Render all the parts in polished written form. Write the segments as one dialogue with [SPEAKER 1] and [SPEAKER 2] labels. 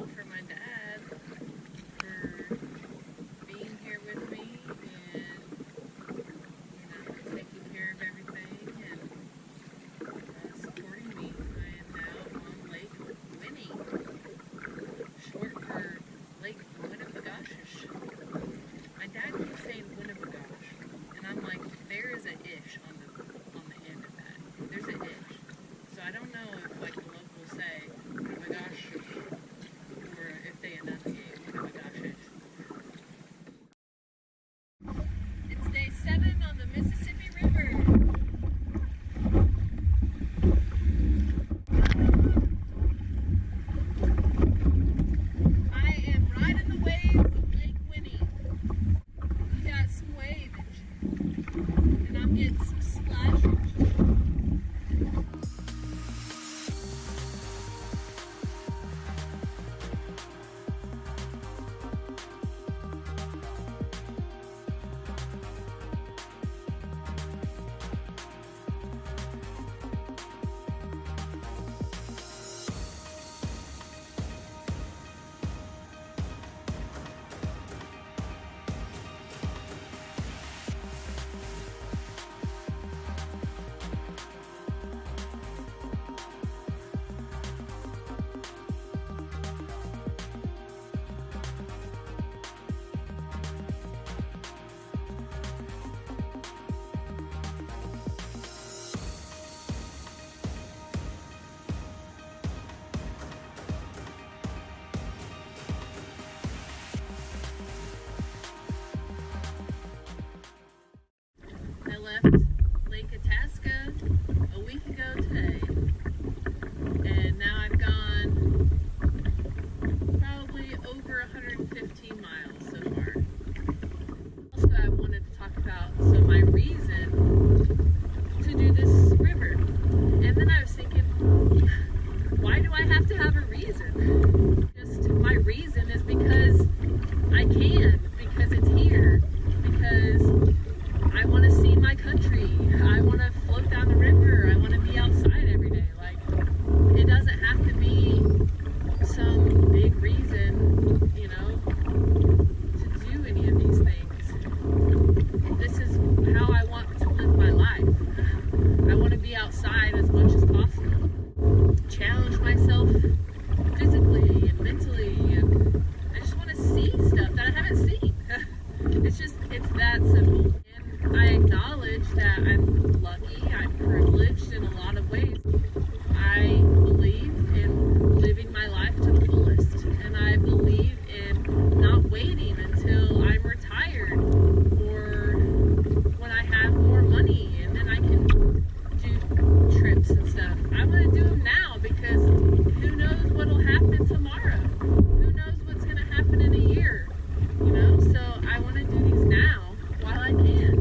[SPEAKER 1] grateful for my dad for being here with me and, taking care of everything and supporting me. I am now on Lake Winnie, short for Lake Winnibigoshish. My dad keeps saying Winnibigosh, and I'm like, there is an ish on the end of that. There's an ish. So I don't know if like the locals say Winnibigoshish or if they enunciate Winnibigoshish. It's day 7 on the Mississippi River. I am riding the waves of Lake Winnie. We got some wavage, and I'm getting some splashage. I left Lake Itasca a week ago today, and now I've gone probably over 115 miles so far. Also, I wanted to talk about my reason to do this river, and then I was thinking, why do I have to have a reason? Just my reason is because I can, because it's here, because I want to see my country. I want to float down the river. I want to be outside every day. Like, it doesn't have to be some big reason, to do any of these things. This is how I want to live my life. I want to be outside as much as possible. Challenge myself physically and mentally, and I just want to see stuff that I haven't seen. It's that simple. I acknowledge that I'm lucky, I'm privileged in a lot of ways. I believe in living my life to the fullest, and I believe in not waiting until I'm retired or when I have more money and then I can do trips and stuff. I want to do them now because who knows what'll happen tomorrow? Who knows what's going to happen in a year? So I want to do these now while I can.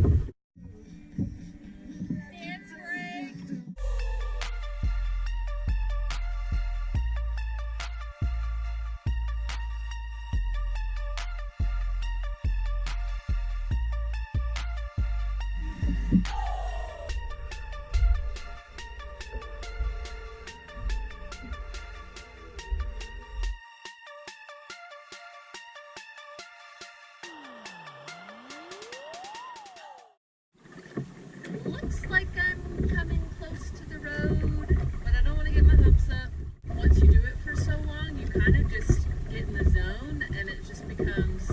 [SPEAKER 1] Looks like I'm coming close to the road, but I don't want to get my hopes up. Once you do it for so long, you kind of just get in the zone, and it just becomes,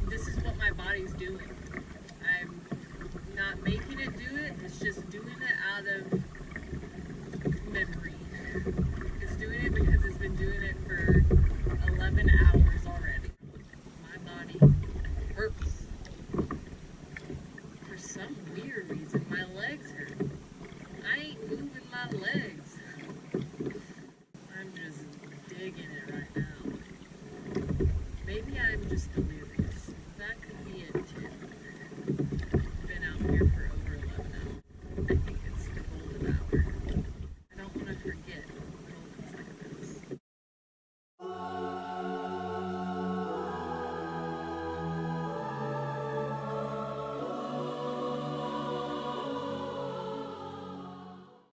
[SPEAKER 1] this is what my body's doing. I'm not making it do it, it's just doing it out of memory. It's doing it because it's been doing it for 11 hours already. My body hurts. For some weird reason, my legs hurt. I ain't moving my legs. I'm just digging it right now. Maybe I'm just delirious.